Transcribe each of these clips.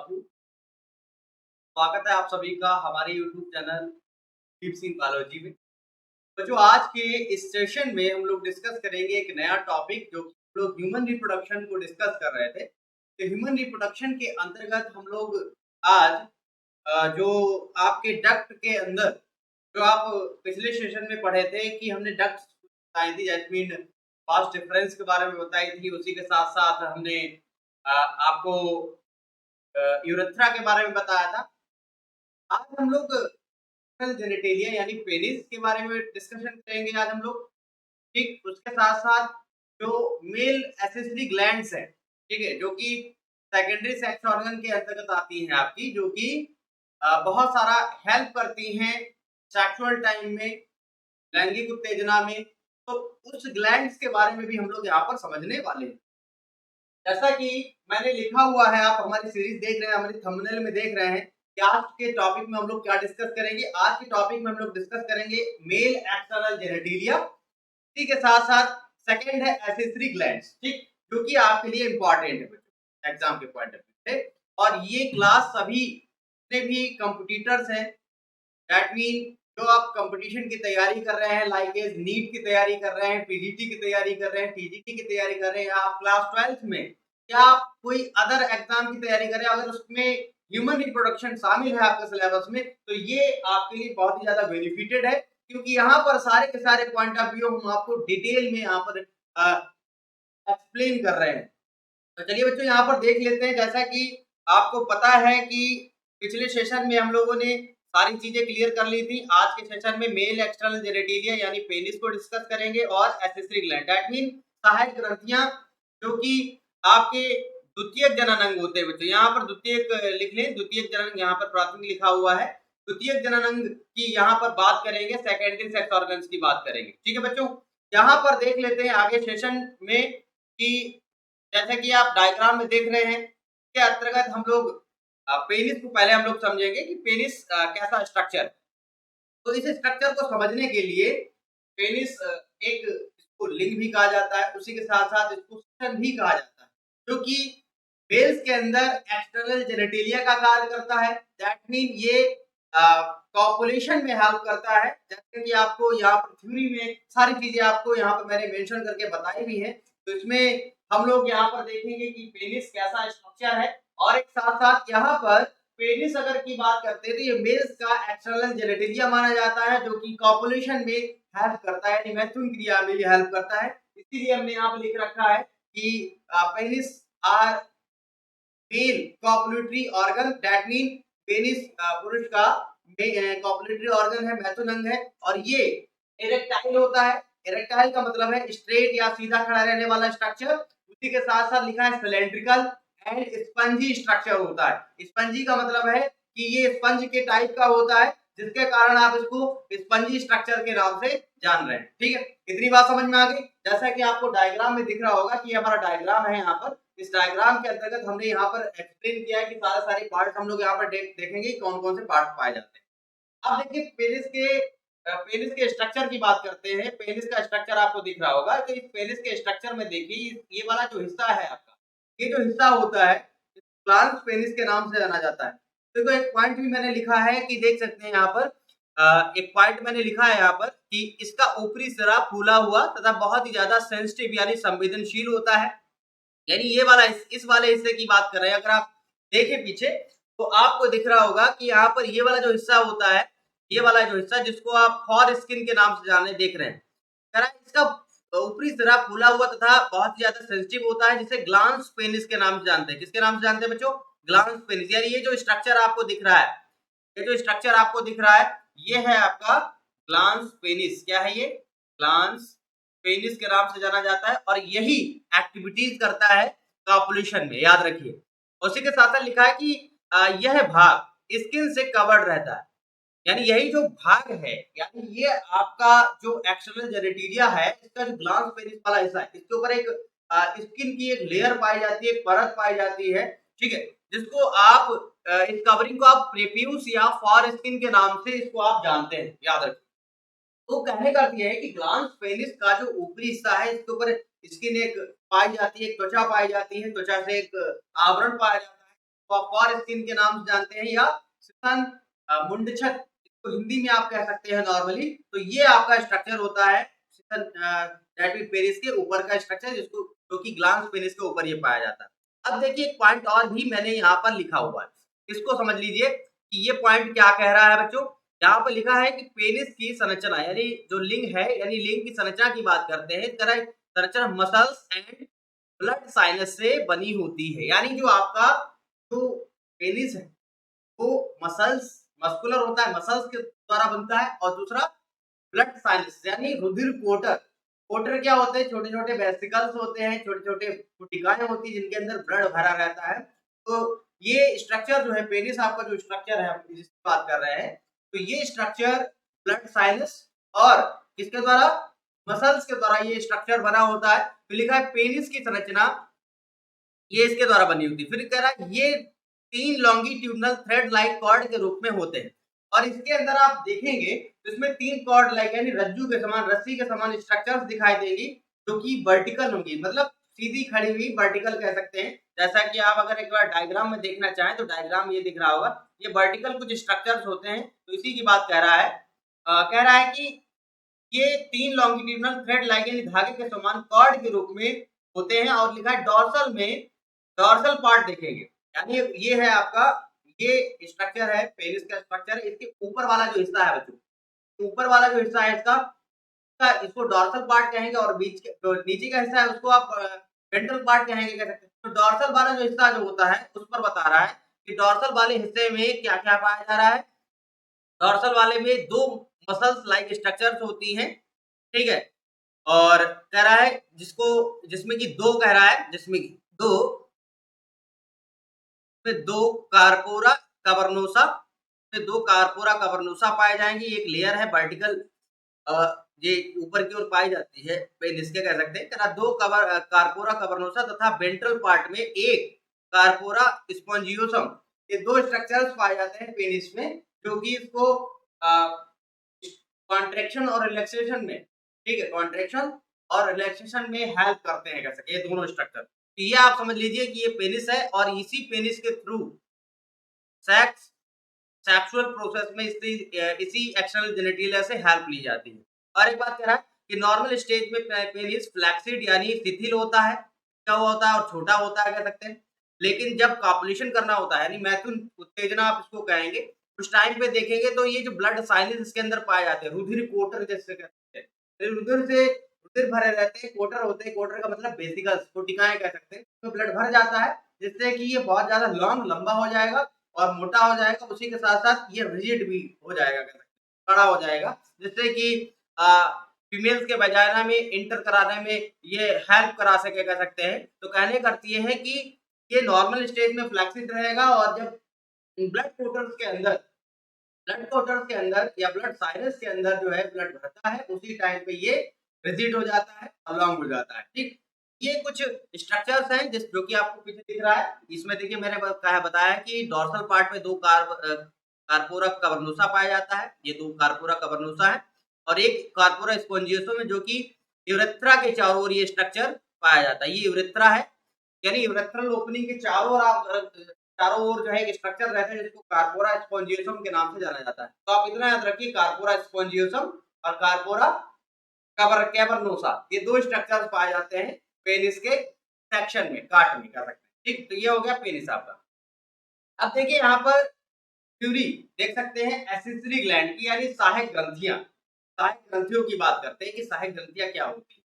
बाबू। स्वागत है आप सभी का हमारे YouTube channel deep Singh biology में। तो जो आज के इस सेशन में हम लोग डिस्कस करेंगे एक नया टॉपिक जो कि हम लोग ह्यूमन रिप्रोडक्शन को डिस्कस कर रहे थे। तो ह्यूमन रिप्रोडक्शन के अंतर्गत हम लोग आज जो आपके डक्ट के अंदर जो आप पिछले सेशन में पढ़े थे कि हमने डक्ट बताई थी, जैस्मीन फास्ट डिफरेंस के बारे में बताई थी। उसी के साथ साथ हमने आपको यूरेथ्रा के बारे में बताया था। आज हम लोग जेनेटेलिया यानी पेनिस के बारे में डिस्कशन करेंगे आज हम लोग। ठीक, उसके साथ साथ जो मेल एसेसरी ग्लैंड्स है, ठीक है, जो कि सेकेंडरी सेक्स ऑर्गन के अंतर्गत आती हैं आपकी, जो कि बहुत सारा हेल्प करती हैं सेक्सुअल टाइम में, लैंगिक उत्तेजना में। तो उस ग्लैंड्स के बारे में भी हम लोग यहाँ पर समझने वाले हैं। जैसा कि मैंने लिखा हुआ है, आप हमारी सीरीज देख रहे हैं, हमारी थंबनेल में देख रहे हैं कि आज के टॉपिक में हम लोग क्या डिस्कस करेंगे। आज के टॉपिक में हम लोग डिस्कस करेंगे मेल एक्सटर्नल जेनेटिलिया, ठीक है, साथ साथ सेकंड है एसेसरी ग्लैंड्स, ठीक, जो कि आपके लिए इंपॉर्टेंट है एग्जाम के पॉइंट ऑफ व्यू से। और ये क्लास सभी जितने भी कंपटीटर्स हैं, दैट मीन जो आप कंपटीशन की तैयारी कर रहे हैं, लाइक नीट की तैयारी कर रहे हैं, पीजीटी की तैयारी कर रहे हैं, टीजीटी की तैयारी कर रहे हैं, या आप क्लास 12th में या आप कोई अदर एग्जाम की तैयारी कर रहे हैं, अगर उसमें ह्यूमन रिप्रोडक्शन शामिल है आपके सिलेबस में, तो ये आपके लिए बहुत ही ज्यादा बेनिफिटेड है, क्योंकि यहाँ पर सारे के सारे पॉइंट ऑफ व्यू हम आपको डिटेल में यहाँ पर एक्सप्लेन कर रहे हैं। तो चलिए बच्चों, यहाँ पर देख लेते हैं। जैसा कि आपको पता है कि पिछले सेशन में हम लोगों ने सारी चीजें क्लियर कर ली थी। आज के सेशन में मेल एक्सटर्नल जेनेटिलिया यानी पेनिस को डिस्कस करेंगे और एसेसरी ग्लैंड, दैट मीन सहायक ग्रंथियां, जो कि आपके द्वितीयक जनन अंग होते हैं बच्चों। यहाँ पर द्वितीयक लिख लें, द्वितीयक जनन अंग यहाँ पर प्राथमिक लिखा हुआ है। द्वितीयक जनन अंग की यहाँ पर बात करेंगे, सेकेंडरी सेक्स ऑर्गन्स की बात करेंगे, ठीक है बच्चों। यहाँ पर देख लेते हैं आगे सेशन में कि जैसे कि आप डायग्राम में देख रहे हैं, के अंतर्गत हम लोग पेनिस को पहले हम लोग समझेंगे कि पेनिस कैसा स्ट्रक्चर। तो इस स्ट्रक्चर को समझने के लिए पेनिस एक, इसको लिंग भी कहा जाता है, उसी के साथ साथ इसको स्तन भी कहा जाता है, जो कि मेल्स के अंदर एक्सटर्नल जेनेटिलिया का कार्य करता है। दैट मीन ये कॉपुलेशन में हेल्प करता है। जैसे कि आपको यहाँ पर थ्योरी में सारी चीजें आपको यहाँ पर मैंने मेंशन करके बताई भी है। तो इसमें हम लोग यहाँ पर देखेंगे कि पेनिस कैसा स्ट्रक्चर है, और एक साथ साथ यहाँ पर पेनिस अगर की बात करते हैं तो ये मेल्स का एक्सटर्नल जेनेटिलिया माना जाता है, जो कि कॉपुलेशन में हेल्प करता है, मैथुन क्रिया में हेल्प करता है। इसीलिए हमने यहाँ पर लिख रखा है कि penis are male copulatory organ, that mean penis पुरुष का कॉपुलेटरी ऑर्गन है, मैथुन अंग है, और ये इरेक्टाइल होता है। इरेक्टाइल का मतलब है स्ट्रेट या सीधा खड़ा रहने वाला स्ट्रक्चर। उसी के साथ साथ लिखा है सिलेंड्रिकल एंड स्पंजी स्ट्रक्चर होता है। स्पंजी का मतलब है कि ये स्पंज के टाइप का होता है, जिसके कारण आप इसको स्पंजी स्ट्रक्चर के नाम से जान रहे हैं, ठीक है। इतनी बात समझ में आ गई। जैसा कि आपको डायग्राम में दिख रहा होगा कि हमारा डायग्राम है यहाँ पर। इस डायग्राम के अंतर्गत हमने यहाँ पर एक्सप्लेन किया है कि सारे पार्ट हम लोग यहाँ पर देखेंगे कौन कौन से पार्ट पाए जाते हैं। अब देखिए पेनिस के स्ट्रक्चर की बात करते हैं। पेनिस का स्ट्रक्चर आपको दिख रहा होगा। तो इस पेनिस के स्ट्रक्चर में देखिए, ये वाला जो हिस्सा है आपका, ये जो हिस्सा होता है प्लांस पेनिस के नाम से जाना जाता है। तो एक पॉइंट भी मैंने लिखा है कि देख सकते हैं यहाँ पर, एक पॉइंट मैंने लिखा है यहाँ पर कि इसका ऊपरी सिरा फूला हुआ तथा बहुत ही ज्यादा सेंसिटिव यानी संवेदनशील होता है। यानी ये वाला इस वाले हिस्से की बात कर रहे हैं। अगर आप देखें पीछे तो आपको दिख रहा होगा कि यहाँ पर ये वाला जो हिस्सा होता है, ये वाला जो हिस्सा जिसको आप फॉर स्किन के नाम से जाने देख रहे हैं, इसका ऊपरी सिरा फूला हुआ तथा बहुत ही ज्यादा सेंसिटिव होता है, जिसे ग्लांस पेनिस के नाम से जानते हैं। किसके नाम से जानते हैं बच्चों? Glans penis. यानी ये जो स्ट्रक्चर आपको दिख रहा है, ये जो स्ट्रक्चर आपको दिख रहा है, ये है आपका ग्लांस पेनिस। क्या है ये? ग्लांस पेनिस के नाम से जाना जाता है, और यही एक्टिविटीज करता है कॉपुलेशन में, याद रखिए। उसी के साथ साथ लिखा है कि यह भाग स्किन से कवर्ड रहता है। यानी यही जो भाग है, यानी ये आपका जो एक्सटर्नल जेनेटिलिया है, इसका जो ग्लांस पेनिस वाला हिस्सा है, इसके ऊपर एक स्किन की एक लेयर पाई जाती है, एक परत पाई जाती है, ठीक है, जिसको आप इस कवरिंग को आप प्रेप्यूस या फॉर स्किन के नाम से इसको आप जानते हैं, याद रखिए। तो कहने का अर्थ यह है कि ग्लांस पेनिस का जो ऊपरी हिस्सा है, इसके ऊपर स्किन एक पाई जाती है, एक त्वचा पाई जाती है, त्वचा से एक आवरण पाया जाता है, फॉर स्किन के नाम से जानते हैं, या शीशन मुंडछत इसको हिंदी में आप कह सकते हैं नॉर्मली। तो ये आपका स्ट्रक्चर होता है शीशन दैट मीन पेनिस के ऊपर का स्ट्रक्चर, जिसको जो कि ग्लैंस पेनिस के ऊपर ये पाया जाता है। अब देखिए एक पॉइंट और भी मैंने यहाँ पर लिखा हुआ है, इसको समझ लीजिए कि ये पॉइंट क्या कह रहा है बच्चों। यहाँ पर लिखा है कि पेनिस की संरचना यानी जो लिंग है, यानी लिंग की संरचना की बात करते हैं, इस तरह संरचना मसल्स एंड ब्लड साइनस से बनी होती है। यानी जो आपका जो पेनिस है वो मसल्स मस्कुलर होता है, मसल्स के द्वारा बनता है, और दूसरा ब्लड साइनस यानी रुधिर कोटर। कोटर क्या होते हैं? छोटे छोटे वेसिकल्स होते हैं, छोटे छोटे कोशिकाएं होती हैं जिनके अंदर ब्लड भरा रहता है। तो ये स्ट्रक्चर जो है पेनिस आपका जो स्ट्रक्चर है हम जिसकी बात कर रहे हैं, तो ये स्ट्रक्चर ब्लड साइनस और किसके द्वारा? मसल्स के द्वारा ये स्ट्रक्चर बना होता है। तो लिखा है पेनिस की संरचना ये इसके द्वारा बनी होती है। फिर कह रहा है ये 3 लॉन्गिट्यूडनल थ्रेड लाइक कॉर्ड के रूप में होते हैं, और इसके अंदर आप देखेंगे तो इसमें 3 कॉर्ड लाइक यानी रज्जू के समान, रस्सी के समान स्ट्रक्चर्स दिखाई देंगी, जो कि वर्टिकल होंगी, मतलब सीधी खड़ी हुई वर्टिकल कह सकते हैं। जैसा कि आप अगर एक बार डायग्राम में देखना चाहें तो डायग्राम ये दिख रहा होगा, ये वर्टिकल कुछ स्ट्रक्चर्स होते हैं, तो इसी की बात कह रहा है। कह रहा है कि ये 3 लॉन्गिट्यूडनल थ्रेड लाइक यानी धागे के समान कॉर्ड के रूप में होते हैं, और लिखा है डॉर्सल में डॉर्सल पार्ट देखेंगे, यानी ये है आपका ये स्ट्रक्चर है पेनिस का स्ट्रक्चर। इसके ऊपर वाला जो हिस्सा है बच्चों, ऊपर वाला जो हिस्सा है इसको डॉर्सल पार्ट कहेंगे, और बीच के जो नीचे का हिस्सा है उसको आप वेंट्रल पार्ट कहेंगे, कह सकते हैं। तो डॉर्सल वाला जो हिस्सा जो होता है उस पर बता रहा है कि डॉर्सल वाले हिस्से में क्या क्या पाया जा रहा है। डॉर्सल वाले में 2 मसल्स लाइक स्ट्रक्चर्स होती हैं, ठीक है। और कह रहा है जिसमें कि 2 कह रहा है, जिसमें कि 2 में 2 कार्पोरा कवर्नोसा में 2 कार्पोरा कवर्नोसा पाए जाएंगे। एक लेयर है वर्टिकल, ये ऊपर की ओर पाई जाती है, पेनिस के कह सकते हैं। कह रहा 2 कार्पोरा कवर्नोसा तथा वेंट्रल पार्ट में 1 कार्पोरा स्पॉन्जियोसम, ये 2 स्ट्रक्चर्स पाए जाते हैं पेनिस में, जो कि इसको कॉन्ट्रैक्शन और रिलैक्सेशन में, ठीक है, कॉन्ट्रैक्शन और रिलैक्सेशन में हेल्प करते हैं, कह सकते हैं ये दोनों स्ट्रक्चर। तो ये आप समझ लीजिए कि ये पेनिस है, और इसी पेनिस के थ्रू सेक्स सेक्सुअल प्रोसेस में इसी एक्सटर्नल जेनिटलिया से हेल्प ली जाती है। और एक बात कह रहा है कि नॉर्मल स्टेज में पेनिस फ्लैक्सिड यानी शिथिल होता है, क्या हुआ होता है, और छोटा होता है, कह सकते हैं। लेकिन जब कॉपुलेशन करना होता है यानी मैथुन उत्तेजना आप इसको कहेंगे, उस टाइम पे देखेंगे तो ये जो ब्लड साइनस इसके अंदर पाए जाते हैं, रुधिर कोटर जैसे कहते हैं, तो रुधिर भरे रहते हैं, कोटर होते हैं, कोटर का मतलब वेसिकल्स कोशिकाएं कह सकते हैं। तो ब्लड भर जाता है, जिससे कि ये बहुत ज्यादा लॉन्ग लंबा हो जाएगा और मोटा हो जाएगा, उसी के साथ-साथ ये रिजिड भी हो जाएगा, कह सकते हैं, खड़ा हो जाएगा, जिससे कि फीमेल्स के वजाइना में एंटर कराने में ये हेल्प करा सके, कह सकते हैं। तो कहने का अर्थ ये है कि ये नॉर्मल स्टेज में फ्लैक्सिड रहेगा, और जब ब्लड कोटर्स के अंदर या ब्लड साइनस के अंदर जो है ब्लड भरता है, उसी टाइम पे ये रिजिड हो जाता है और लॉन्ग हो जाता है, ठीक। ये कुछ स्ट्रक्चर्स हैं जो कि आपको पीछे दिख रहा है। इसमें देखिए मैंने बताया कि डॉर्सल पार्ट में 2 कार्पोरा कवर्नोसा पाया जाता है, ये 2 कार्पोरा कवर्नोसा है, और एक कार्पोरा स्पॉन्जियोसम है, जो कि यूरेथ्रा के चारों ओर ये स्ट्रक्चर पाया जाता है। ये यूरेथ्रा है, यानी यूरेथ्रल ओपनिंग के चारों ओर चारों ओर जो है एक स्ट्रक्चर रहता है, जिसको कार्पोरा स्पॉन्जियोसम के नाम से जाना जाता है। तो आप इतना याद रखिए, कार्पोरा स्पॉन्जियोसम और कार्पोरा कैवर्नोसा, ये 2 स्ट्रक्चर्स पाए जाते हैं पेनिस के सेक्शन में, काट में, कह सकते हैं, ठीक। तो ये हो गया पेनिस आपका। अब देखिए यहाँ पर थ्योरी देख सकते हैं एसेसरी ग्लैंड की, यानी सहायक ग्रंथियां। सहायक ग्रंथियों की बात करते हैं कि सहायक ग्रंथियां क्या होती है।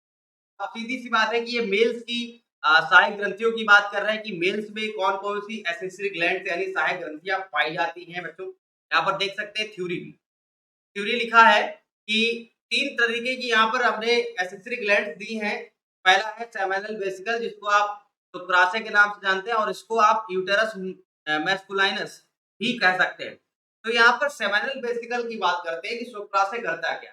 अब सीधी सी बात है कि ये मेल्स की सहायक ग्रंथियों की बात कर रहे हैं कि मेल्स में कौन कौन सी एसेसरी ग्लैंड यानी सहायक ग्रंथियां पाई जाती हैं बच्चों। यहाँ पर देख सकते हैं थ्योरी लिखा है कि 3 तरीके की यहाँ पर हमने एसेसरी ग्लैंड दी हैं। पहला है सेमिनल वेसिकल, जिसको आप शुक्राशय के नाम से जानते हैं, और इसको आप यूटेरस मैस्कुलाइनस भी कह सकते हैं। तो यहाँ पर सेमिनल वेसिकल की बात करते हैं कि शुक्राशय करता क्या।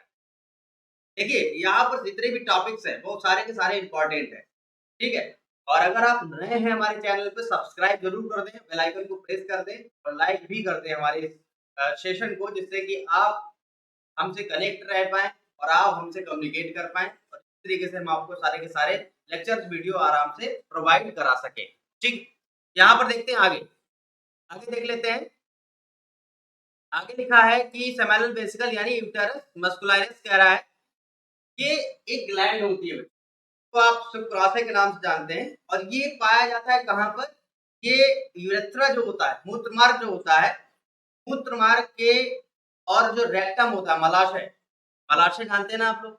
देखिए यहाँ पर जितने भी टॉपिक्स हैं वो सारे के सारे इंपॉर्टेंट हैं, ठीक है। और अगर आप नए हैं हमारे चैनल पे, सब्सक्राइब जरूर कर दें, बेल आइकन को प्रेस कर दें, और लाइक भी कर दें हमारे सेशन को, जिससे कि आप हमसे कनेक्ट रह पाएँ और आप हमसे कम्युनिकेट कर पाएँ, और इस तरीके से हम आपको सारे के सारे लेक्चर्स वीडियो आराम से प्रोवाइड करा सकें, ठीक। यहाँ पर देखते हैं आगे। आगे देख लेते हैं। आगे लिखा है कि सेमिनल वेसिकल यानी यूटेरस मस्कुलाइनस कह रहा है, ये एक ग्लैंड होती है तो आप शुक्राशय के नाम से जानते हैं, और ये पाया जाता है कहाँ पर? ये यूरेथ्रा जो होता है, मूत्रमार्ग जो होता है, मूत्रमार्ग के और जो रेक्टम होता है, मलाशय, मलाशय जानते हैं ना आप लोग,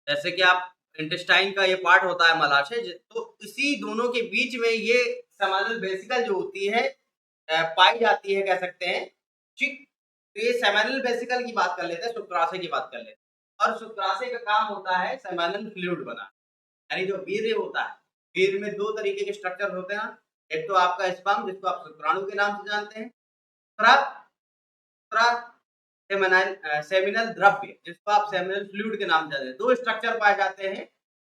जैसे कि आप इंटेस्टाइन का ये पार्ट होता है मलाशय, तो इसी दोनों के बीच में ये सेमिनल वेसिकल जो होती है पाई जाती है, कह सकते हैं। ठीक, तो ये सेमिनल वेसिकल की बात कर लेते हैं, शुक्राशय की बात कर लेते हैं। और शुक्राशय का काम होता है सेमिनल फ्लूइड बनाना, यानी जो वीर्य होता है, वीर्य में दो तरीके के स्ट्रक्चर होते हैं। एक तो आपका स्पर्म जिसको आप शुक्राणु के नाम से जानते हैं, दूसरा दूसरा सेमिनल द्रव्य जिसको आप सेमिनल फ्लूइड के नाम से जानते हैं। दो स्ट्रक्चर पाए जाते हैं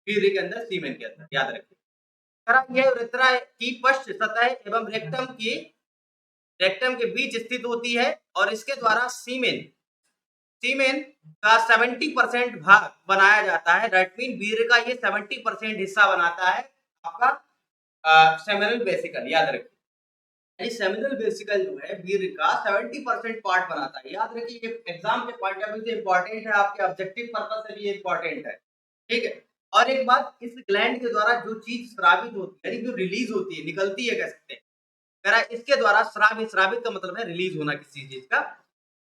वीर्य के अंदर, सीमेन के अंदर, याद रखिए। यह यूरेथ्रा की पश्च सतह एवं रेक्टम के बीच स्थित होती है, और इसके द्वारा सीमेन सीमेन का 70% भाग बनाया जाता है। दैट मीन वीर्य का ये 70% हिस्सा बनाता है आपका सेमिनल वेसिकल, याद रखिए। यानी सेमिनल वेसिकल जो है वीर्य का 70% पार्ट बनाता है, याद रखिए। ये एग्जाम के पॉइंट ऑफ व्यू से इंपॉर्टेंट है, आपके ऑब्जेक्टिव पर्पस से भी ये इंपॉर्टेंट है, ठीक है। और एक बात, इस ग्लैंड के द्वारा जो चीज स्रावित होती है, यानी जो रिलीज होती है, निकलती है, कह सकते हैं, इसके द्वारा श्रावित, श्रावित का मतलब है रिलीज होना किसी चीज का,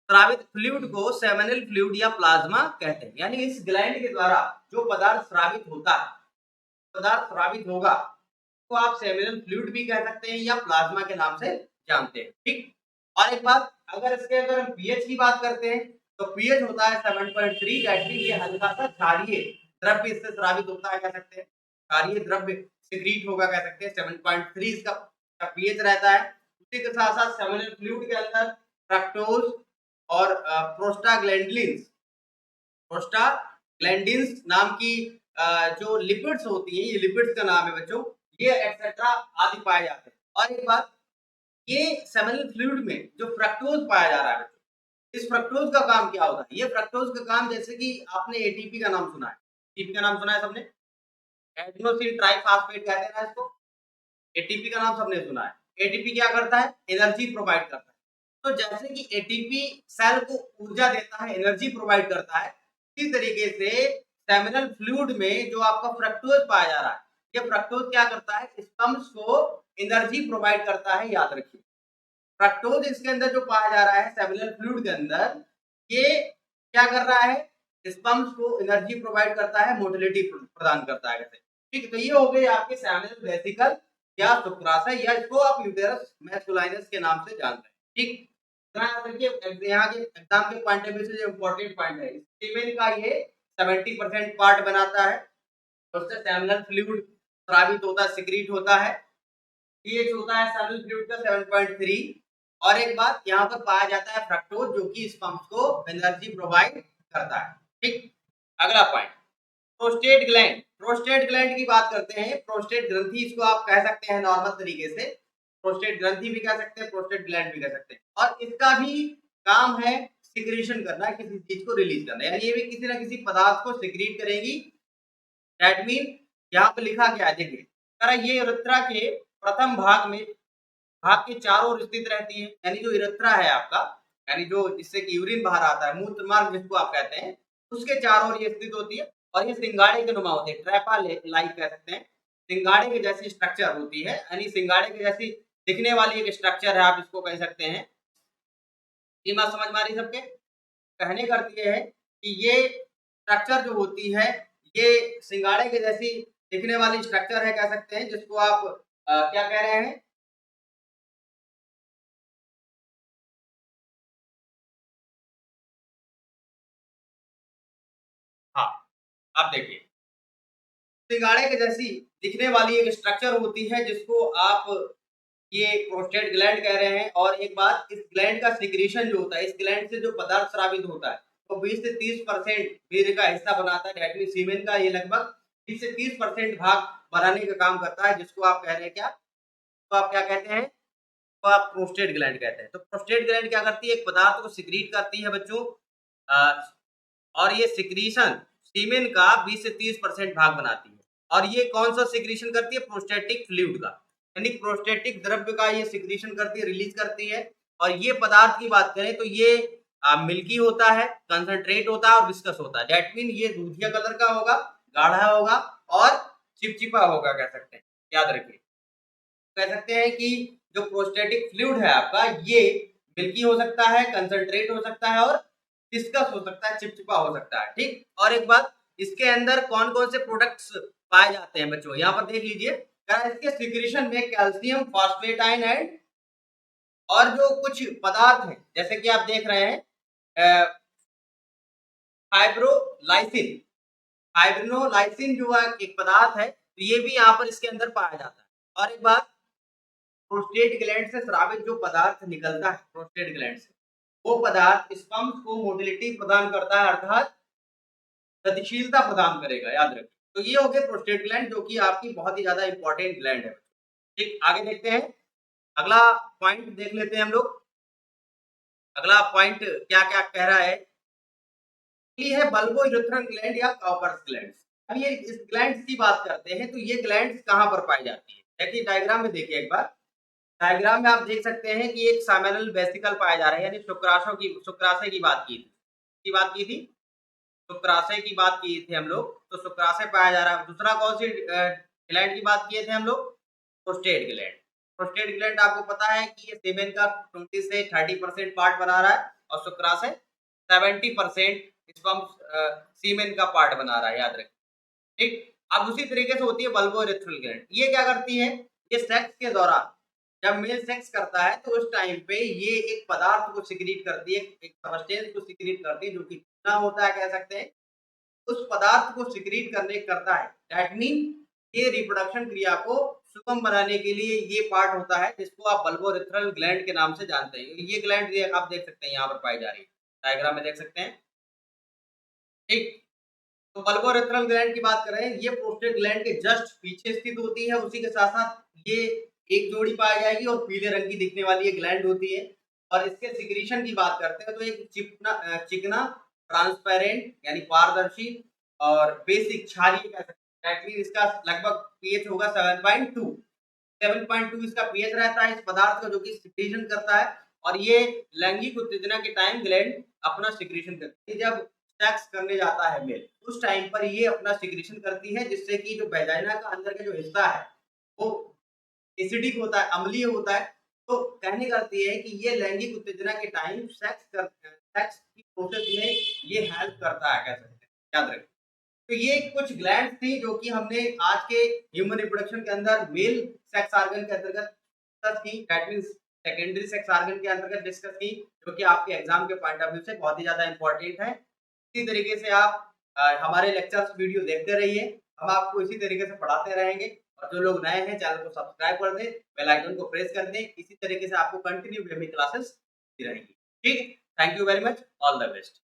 स्रावित फ्लूइड को सेमिनल फ्लूइड या प्लाज्मा कहते हैं। यानी इस ग्लैंड के द्वारा जो पदार्थ स्रावित होता है, पदार्थ स्रावित होगा, तो आप सेमिनल फ्लूइड भी कह सकते हैं या प्लाज्मा के नाम से जानते हैं, ठीक। और एक बात, अगर हम पीएच की बात करते हैं, तो पीएच होता है 7.3। दैट मीन ये हल्का सा क्षारीय द्रव्य इससे स्रावित होता है, कह सकते हैं, क्षारीय द्रव्य सिक्रीट होगा, कह सकते हैं। 7.3 इसका पीएच रहता है। उसी के साथ साथ सेमिनल फ्लूइड के अंदर फ्रक्टोज और प्रोस्टाग्लैंडिन्स नाम की जो लिपिड्स होती हैं, ये लिपिड्स का नाम है बच्चों, ये एक्सेट्रा आदि पाए जाते हैं। और एक बात, ये सेमिनल फ्लूइड में जो फ्रक्टोज पाया जा रहा है, इस फ्रक्टोज का काम क्या होता है? ये फ्रक्टोज का काम, जैसे कि आपने एटीपी का नाम सुना है, एटीपी का नाम सुना है सबने, एडेनोसिन ट्राइफॉस्फेट कहते हैं ना इसको, एटीपी का नाम सबने सुना है। एटीपी क्या करता है? एनर्जी प्रोवाइड करता है। तो जैसे कि एटीपी सेल को ऊर्जा देता है, एनर्जी प्रोवाइड करता है, इसी तरीके से सेमिनल फ्लूइड में जो आपका फ्रक्टोज पाया जा रहा है, ये फ्रक्टोज क्या करता है? स्पम्स को एनर्जी प्रोवाइड करता है, याद रखिए। फ्रक्टोज इसके अंदर जो पाया जा रहा है सेमिनल फ्लूइड के अंदर, ये क्या कर रहा है? स्पम्स को एनर्जी प्रोवाइड करता है, मोटिलिटी प्रदान करता है, ठीक है। तो ये हो गई आपके सेमिनल वेसिकल या शुक्राशय, या इसको आप यूटेरस मैस्कुलाइनस के नाम से जानते हैं, ठीक। यहाँ के एग्जाम के पॉइंट ऑफ व्यू से जो इंपॉर्टेंट पॉइंट है, सीमेन का ये 70% पार्ट बनाता है, उससे सेमिनल फ्लूइड स्रावित होता है, सिक्रीट होता है। पीएच होता है सेमिनल फ्लूइड का 7.3। और एक बात, यहाँ पर पाया जाता है फ्रक्टोज, जो कि स्पम्स को एनर्जी प्रोवाइड करता है, ठीक। अगला point, prostate gland. Prostate gland की बात करते हैं, प्रोस्टेट ग्रंथि इसको आप कह सकते हैं नॉर्मल तरीके से, प्रोस्टेट ग्रंथि भी कह सकते हैं, प्रोस्टेट ग्लैंड भी कह सकते हैं। और इसका भी काम है सिक्रीशन करना, किसी चीज को रिलीज करना, यानी ये भी किसी ना किसी पदार्थ को सिक्रीट करेगी। दैट मीन यहाँ पे लिखा गया है, देखिए, ये यूरेथ्रा के प्रथम भाग में, भाग के चारों ओर स्थित रहती है। यानी जो यूरेथ्रा है आपका, यानी जो जिससे कि यूरिन बाहर आता है, मूत्र मार्ग जिसको आप कहते हैं, उसके चारों ओर ये स्थित होती है। और ये सिंगाड़े के नुमा होते हैं, ट्रैपा लाइक कह सकते हैं, सिंगाड़े के जैसी स्ट्रक्चर होती है, यानी सिंगाड़े के जैसी दिखने वाली एक स्ट्रक्चर है, आप इसको कह सकते हैं। ये बात समझ में आ रही सबके? कहने का अर्थ ये है कि ये स्ट्रक्चर जो होती है, ये सिंगाड़े के जैसी दिखने वाली स्ट्रक्चर है, कह सकते हैं, जिसको आप क्या कह रहे हैं? हाँ, आप देखिए, सिंगाड़े के जैसी दिखने वाली एक स्ट्रक्चर होती है, जिसको आप ये प्रोस्टेट ग्लैंड कह रहे हैं। और एक बात, इस ग्लैंड का सिक्रीशन जो होता है, इस ग्लैंड से जो पदार्थ स्रावित होता है, वो 20 से 30% वीर्य का हिस्सा बनाता है। दैट मीन सीमेन का ये लगभग 20 से 30% भाग बनाने का काम करता है, जिसको आप कह रहे हैं क्या? तो आप क्या कहते हैं? तो आप प्रोस्टेट ग्लैंड कहते हैं। तो प्रोस्टेट ग्लैंड क्या करती है? एक पदार्थ को सिक्रीट करती है बच्चों, और ये सिक्रीशन सीमेन का 20 से 30% भाग बनाती है। और ये कौन सा सिक्रीशन करती है? प्रोस्टेटिक फ्लूइड का। यानी प्रोस्टेटिक द्रव्य का ये सिक्रीशन करती है, रिलीज करती है। और ये पदार्थ की बात करें तो ये मिल्की होता है, कंसंट्रेट होता है और विस्कस होता है। दैट मीन ये दूधिया कलर का होगा, गाढ़ा होगा और चिपचिपा होगा कह सकते हैं, याद रखिए। कह सकते हैं कि जो प्रोस्टेटिक फ्लूइड है आपका ये मिल्की हो सकता है, कंसंट्रेट हो सकता है और विस्कस हो सकता है, चिपचिपा हो सकता है। ठीक, और एक बात, इसके अंदर कौन कौन से प्रोडक्ट्स पाए जाते हैं बच्चों, यहाँ पर देख लीजिए। इसके सिक्रीशन में कैल्शियम फॉस्फेटाइन एंड और जो कुछ पदार्थ हैं जैसे कि आप देख रहे हैं फाइब्रोलाइसिन। फाइब्रोलाइसिन जो है एक पदार्थ है, तो ये भी यहाँ पर इसके अंदर पाया जाता है। और एक बात, प्रोस्टेट ग्लैंड से स्रावित जो पदार्थ निकलता है प्रोस्टेट ग्लैंड से, वो पदार्थ स्पर्म्स को मोटिलिटी प्रदान करता है, अर्थात गतिशीलता प्रदान करेगा, याद रखें। तो ये हो गए प्रोस्टेट ग्लैंड जो कि आपकी बहुत ही ज्यादा इंपॉर्टेंट ग्लैंड है। ठीक, आगे देखते हैं, अगला पॉइंट देख लेते हैं हम लोग। अगला पॉइंट क्या क्या कह रहा है, ये है बल्बोइरेथ्रल ग्लैंड या कॉपर्स ग्लैंड। अब ये इस ग्लैंड्स की बात करते हैं, तो ये ग्लैंड्स कहाँ पर पाई जाती है, देखिए डायग्राम में देखिए एक बार। डायग्राम में आप देख सकते हैं कि एक सामेनल वेसिकल पाया जा रहा है, यानी शुक्राशय की बात की थी शुक्राशय की बात की थी हम लोग, तो शुक्राशय पाया जा रहा है। दूसरा कौन सी ग्लैंड की बात किए थे हम लोग, प्रोस्टेट ग्लैंड। प्रोस्टेट ग्लैंड आपको पता है कि ये सेमेन का 20 से 30% पार्ट बना रहा है और शुक्राशय 70% सीमेन का पार्ट बना रहा है, याद रखें। ठीक, अब उसी तरीके से होती है बल्बोइरेथ्रल ग्लैंड। ये क्या करती है, ये सेक्स के दौरान जब मेल सेक्स करता है तो उस टाइम पे ये एक पदार्थ को सिक्रीट करती है, एक सब्सटेंस को सिक्रीट करती है जो कि कितना होता है कह सकते हैं, उस पदार्थ को सिक्रीट करता है। दैट मीन ये रिप्रोडक्शन क्रिया को सुगम बनाने के लिए ये पार्ट होता है जिसको आप बल्बोइरेथ्रल ग्लैंड के नाम से जानते हैं। ये ग्लैंड आप देख सकते हैं यहाँ पर पाई जा रही है, डायग्राम में देख सकते हैं। ठीक, तो बल्बोइरेथ्रल ग्लैंड की बात करें, ये प्रोस्टेट ग्लैंड के जस्ट पीछे स्थित होती है। उसी के साथ साथ ये एक जोड़ी पाई जाएगी और पीले रंग की दिखने वाली ये ग्लैंड होती है। और इसके सिक्रीशन की बात करते हैं तो एक चिकना ट्रांसपेरेंट यानी पारदर्शी और बेसिक क्षारीय कह सकते हैं। इसका लगभग पीएच होगा 7.2 इसका पीएच रहता है इस पदार्थ का, जो कि सिक्रीशन करता है। और ये लैंगिक उत्तेजना के टाइम ग्लैंड अपना सिक्रीशन करती है। जब सेक्स करने जाता है मेल, उस टाइम पर ये अपना सिक्रीशन करती है, जिससे कि जो वेजाइना का अंदर का जो हिस्सा है वो एसिडिक होता है, अम्लीय होता है। तो कहने का अर्थ ये है कि ये लैंगिक उत्तेजना के टाइम सेक्स की प्रोसेस में ये हेल्प करता है, कह सकते हैं, याद रखें। तो ये कुछ ग्लैंड्स थी जो कि हमने आज के ह्यूमन रिप्रोडक्शन के अंदर मेल सेक्स ऑर्गन के अंतर्गत डिस्कस की, that means secondary sex organ के अंतर्गत डिस्कस की, जो कि आपके एग्जाम के पॉइंट ऑफ व्यू से बहुत ही ज्यादा इंपॉर्टेंट है। इसी तरीके से आप हमारे लेक्चर्स वीडियो देखते रहिए, हम आपको इसी तरीके से पढ़ाते रहेंगे। और जो लोग नए हैं चैनल को सब्सक्राइब कर दें, बेल आइकन को प्रेस कर दें। इसी तरीके से आपको कंटिन्यू वे में क्लासेस रहेंगी। ठीक, thank you very much, all the best.